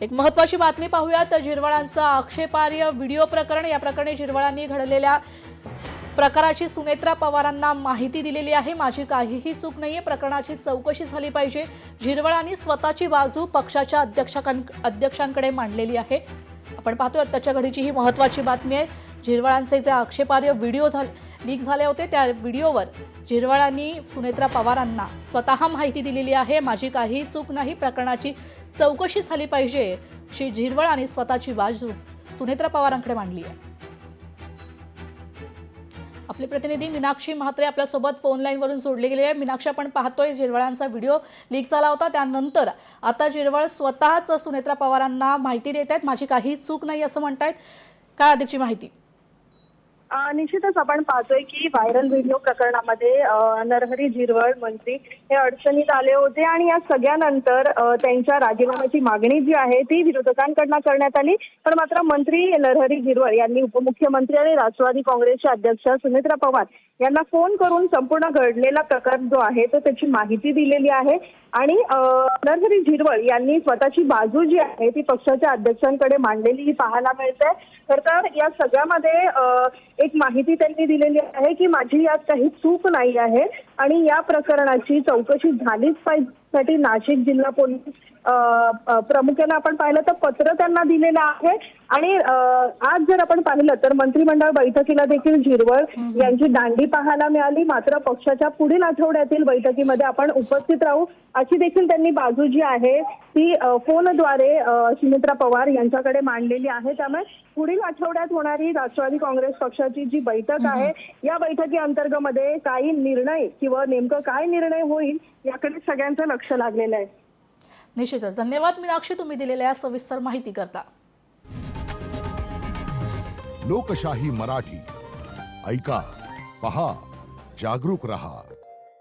एक महत्त्वाची बातमी पाहूयात। झिरवाळांचा आक्षेपार्ह व्हिडिओ प्रकरण। या प्रकरणी झिरवाळांनी घडलेल्या प्रकाराची सुनेत्रा पवारांना माहिती दिलेली आहे। माझी काहीही चूक नाहीये, प्रकरणाची चौकशी झाली पाहिजे। झिरवाळांनी स्वतःची बाजू पक्षाच्या अध्यक्षांकडे मांडलेली आहे। आपण पाहतोय त्याच्या घडीची ही महत्त्वाची बातमी आहे। झिरवाळांचे जे आक्षेपार्ह व्हिडिओ लीक झाले होते, त्या व्हिडिओवर झिरवाळांनी सुनेत्रा पवारांना स्वतः माहिती दिलेली आहे। माझी काहीही चूक नाही, प्रकरणाची चौकशी झाली पाहिजे अशी झिरवाळांनी स्वतःची बाजू सुनेत्रा पवारांकडे मांडली आहे। आपले प्रतिनिधी मीनाक्षी म्हात्रे आपल्यासोबत फोन लाईनवरून जोडले गेले आहे। मीनाक्षी, आपण पाहतोय झिरवाळांचा व्हिडिओ लीक झाला होता, त्यानंतर आता झिरवाळ स्वतःच सुनेत्रा पवारांना माहिती देत आहेत। माझी काही चूक नाही असं म्हणतायत। काय अधिकची माहिती? निश्चितच आपण पाहतोय की व्हायरल व्हिडिओ प्रकरणामध्ये नरहरी झिरवळ मंत्री हे अडचणीत आले होते आणि या सगळ्यानंतर त्यांच्या राजीनाम्याची मागणी जी आहे ती विरोधकांकडून करण्यात आली। पण मात्र मंत्री नरहरी झिरवळ यांनी उपमुख्यमंत्री आणि राष्ट्रवादी काँग्रेसचे अध्यक्ष सुनेत्रा पवार यांना फोन करून संपूर्ण घडलेला प्रकार जो आहे तो त्याची माहिती दिलेली आहे आणि नरहरी झिरवळ यांनी स्वतःची बाजू जी आहे ती पक्षाच्या अध्यक्षांकडे मांडलेली पाहायला मिळते। तर या सगळ्यामध्ये एक माहिती त्यांनी दिलेली आहे की माझी यात काही चूक नाही आहे आणि या प्रकरणाची चौकशी झालीच पाहिजे। साठी नाशिक जिल्हा पोलीस प्रमुखांना आपण पाहिलं तर पत्र त्यांना दिलेलं आहे आणि आज जर आपण पाहिलं तर मंत्रिमंडळ बैठकीला देखील झिरवळ यांची दांडी पाहायला मिळाली। मात्र पक्षाच्या पुढील आठवड्यातील बैठकीमध्ये आपण उपस्थित राहू अशी देखील त्यांनी बाजू जी आहे ती फोनद्वारे सुनेत्रा पवार यांच्याकडे मांडलेली आहे। त्यामुळे पुढील आठवड्यात होणारी राष्ट्रवादी काँग्रेस पक्षाची जी बैठक आहे या बैठकी अंतर्गत काही निर्णय किंवा नेमकं काय निर्णय होईल याकडे सगळ्यांचं लक्ष लागलेलं आहे। निश्चितच धन्यवाद मीनाक्षी, तुम्ही दिलेल्या सविस्तर माहिती करता। लोकशाही मराठी ऐका, पहा, जागरूक रहा।